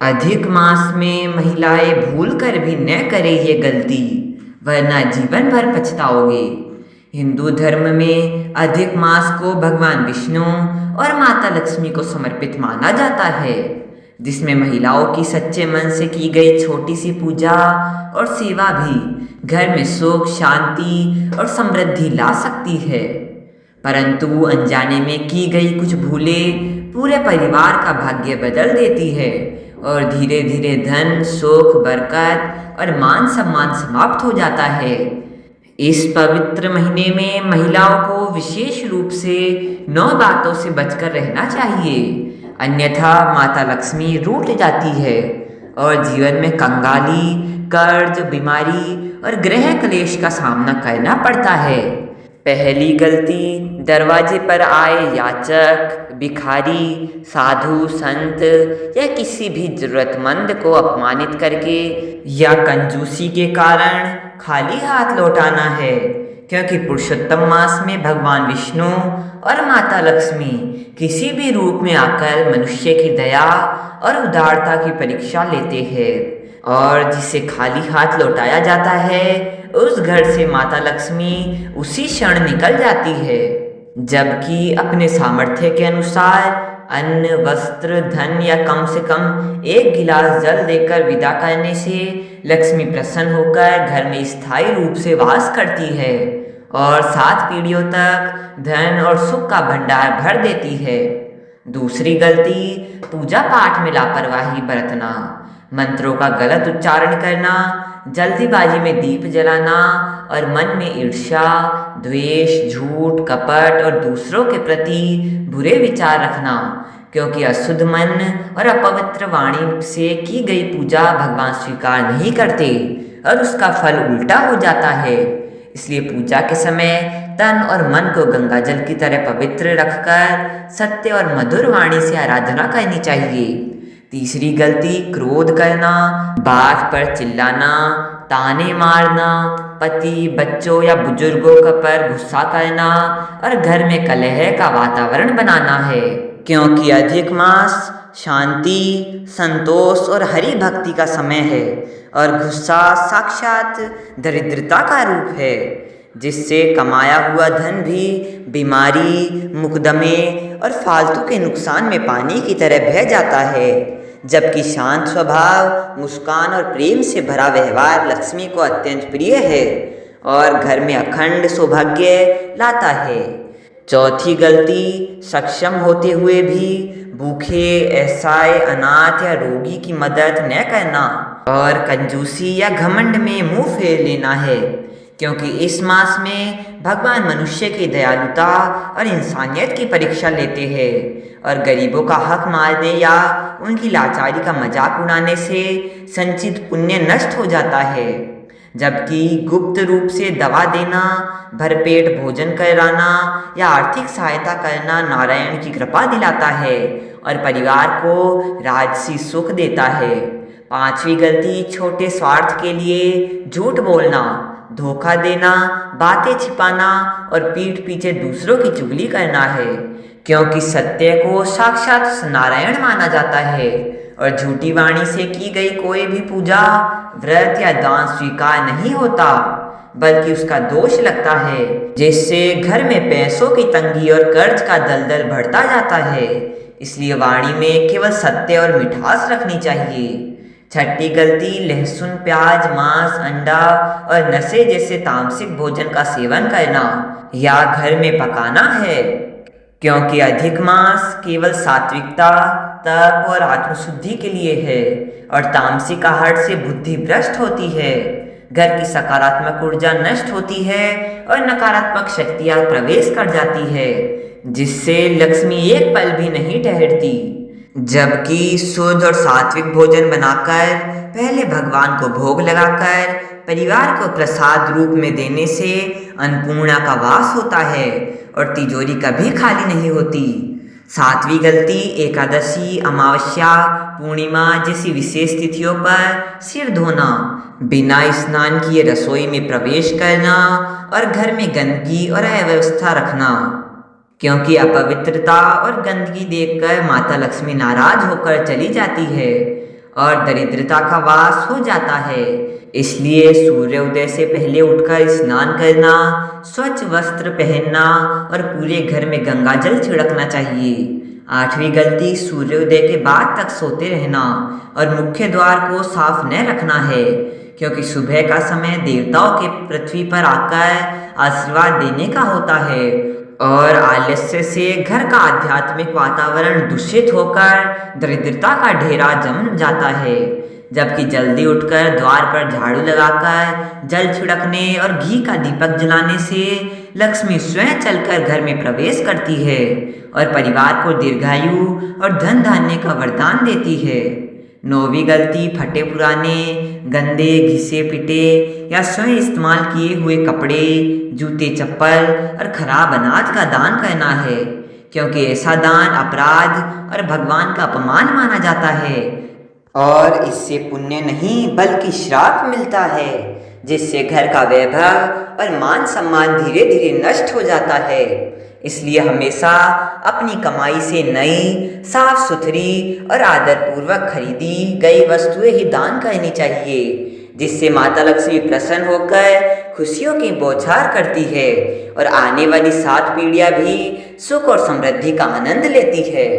अधिक मास में महिलाएं भूल कर भी न करें ये गलती, वरना जीवन भर पछताओगे। हिंदू धर्म में अधिक मास को भगवान विष्णु और माता लक्ष्मी को समर्पित माना जाता है, जिसमें महिलाओं की सच्चे मन से की गई छोटी सी पूजा और सेवा भी घर में सुख, शांति और समृद्धि ला सकती है। परंतु अनजाने में की गई कुछ भूलें पूरे परिवार का भाग्य बदल देती है और धीरे धीरे धन, सुख, बरकत और मान सम्मान समाप्त हो जाता है। इस पवित्र महीने में महिलाओं को विशेष रूप से 9 बातों से बचकर रहना चाहिए, अन्यथा माता लक्ष्मी रूठ जाती है और जीवन में कंगाली, कर्ज, बीमारी और गृह क्लेश का सामना करना पड़ता है। पहली गलती, दरवाजे पर आए याचक, भिखारी, साधु, संत या किसी भी जरूरतमंद को अपमानित करके या कंजूसी के कारण खाली हाथ लौटाना है, क्योंकि पुरुषोत्तम मास में भगवान विष्णु और माता लक्ष्मी किसी भी रूप में आकर मनुष्य की दया और उदारता की परीक्षा लेते हैं, और जिसे खाली हाथ लौटाया जाता है उस घर से माता लक्ष्मी उसी क्षण निकल जाती है। जबकि अपने सामर्थ्य के अनुसार अन्न, वस्त्र, धन या कम से कम एक गिलास जल देकर विदा करने से लक्ष्मी प्रसन्न होकर घर में स्थायी रूप से वास करती है और 7 पीढ़ियों तक धन और सुख का भंडार भर देती है। दूसरी गलती, पूजा पाठ में लापरवाही बरतना, मंत्रों का गलत उच्चारण करना, जल्दीबाजी में दीप जलाना और मन में ईर्ष्या, द्वेष, झूठ, कपट और दूसरों के प्रति बुरे विचार रखना, क्योंकि अशुद्ध मन और अपवित्र वाणी से की गई पूजा भगवान स्वीकार नहीं करते और उसका फल उल्टा हो जाता है। इसलिए पूजा के समय तन और मन को गंगा जल की तरह पवित्र रखकर सत्य और मधुर वाणी से आराधना करनी चाहिए। तीसरी गलती, क्रोध करना, बात पर चिल्लाना, ताने मारना, पति, बच्चों या बुजुर्गों पर गुस्सा करना और घर में कलह का वातावरण बनाना है, क्योंकि अधिक मास शांति, संतोष और हरि भक्ति का समय है और गुस्सा साक्षात दरिद्रता का रूप है, जिससे कमाया हुआ धन भी बीमारी, मुकदमे और फालतू के नुकसान में पानी की तरह बह जाता है। जबकि शांत स्वभाव, मुस्कान और प्रेम से भरा व्यवहार लक्ष्मी को अत्यंत प्रिय है और घर में अखंड सौभाग्य लाता है। चौथी गलती, सक्षम होते हुए भी भूखे, असहाय, अनाथ या रोगी की मदद न करना और कंजूसी या घमंड में मुंह फेर लेना है, क्योंकि इस मास में भगवान मनुष्य की दयालुता और इंसानियत की परीक्षा लेते हैं और गरीबों का हक मारने या उनकी लाचारी का मजाक उड़ाने से संचित पुण्य नष्ट हो जाता है। जबकि गुप्त रूप से दवा देना, भरपेट भोजन कराना या आर्थिक सहायता करना नारायण की कृपा दिलाता है और परिवार को राजसी सुख देता है। पांचवी गलती, छोटे स्वार्थ के लिए झूठ बोलना, धोखा देना, बातें छिपाना और पीठ पीछे दूसरों की चुगली करना है, क्योंकि सत्य को साक्षात नारायण माना जाता है और झूठी वाणी से की गई कोई भी पूजा, व्रत या दान स्वीकार नहीं होता, बल्कि उसका दोष लगता है, जिससे घर में पैसों की तंगी और कर्ज का दलदल बढ़ता जाता है। इसलिए वाणी में केवल सत्य और मिठास रखनी चाहिए। छठी गलती, लहसुन, प्याज, मांस, अंडा और नशे जैसे तामसिक भोजन का सेवन करना या घर में पकाना है, क्योंकि अधिक मास केवल सात्विकता, तप और आत्मशुद्धि के लिए है और तामसिक आहार से बुद्धि भ्रष्ट होती है, घर की सकारात्मक ऊर्जा नष्ट होती है और नकारात्मक शक्तियां प्रवेश कर जाती है, जिससे लक्ष्मी एक पल भी नहीं ठहरती। जबकि शुद्ध और सात्विक भोजन बनाकर पहले भगवान को भोग लगाकर परिवार को प्रसाद रूप में देने से अन्नपूर्णा का वास होता है और तिजोरी कभी खाली नहीं होती। सातवीं गलती, एकादशी, अमावस्या, पूर्णिमा जैसी विशेष तिथियों पर सिर धोना, बिना स्नान किए रसोई में प्रवेश करना और घर में गंदगी और अव्यवस्था रखना, क्योंकि अपवित्रता और गंदगी देखकर माता लक्ष्मी नाराज होकर चली जाती है और दरिद्रता का वास हो जाता है। इसलिए सूर्योदय से पहले उठकर स्नान करना, स्वच्छ वस्त्र पहनना और पूरे घर में गंगा जल छिड़कना चाहिए। 8वीं गलती, सूर्योदय के बाद तक सोते रहना और मुख्य द्वार को साफ न रखना है, क्योंकि सुबह का समय देवताओं के पृथ्वी पर आकर आशीर्वाद देने का होता है और आलस्य से घर का आध्यात्मिक वातावरण दूषित होकर दरिद्रता का ढेरा जम जाता है। जबकि जल्दी उठकर द्वार पर झाड़ू लगाकर जल छिड़कने और घी का दीपक जलाने से लक्ष्मी स्वयं चलकर घर में प्रवेश करती है और परिवार को दीर्घायु और धन धान्य का वरदान देती है। 9वीं गलती, फटे पुराने, गंदे, घिसे पिटे या स्वयं इस्तेमाल किए हुए कपड़े, जूते, चप्पल और खराब अनाज का दान करना है, क्योंकि ऐसा दान अपराध और भगवान का अपमान माना जाता है और इससे पुण्य नहीं बल्कि श्राप मिलता है, जिससे घर का वैभव और मान सम्मान धीरे धीरे नष्ट हो जाता है। इसलिए हमेशा अपनी कमाई से नई, साफ सुथरी और आदरपूर्वक खरीदी गई वस्तुएं ही दान करनी चाहिए, जिससे माता लक्ष्मी प्रसन्न होकर खुशियों की बौछार करती है और आने वाली 7 पीढ़ियां भी सुख और समृद्धि का आनंद लेती है।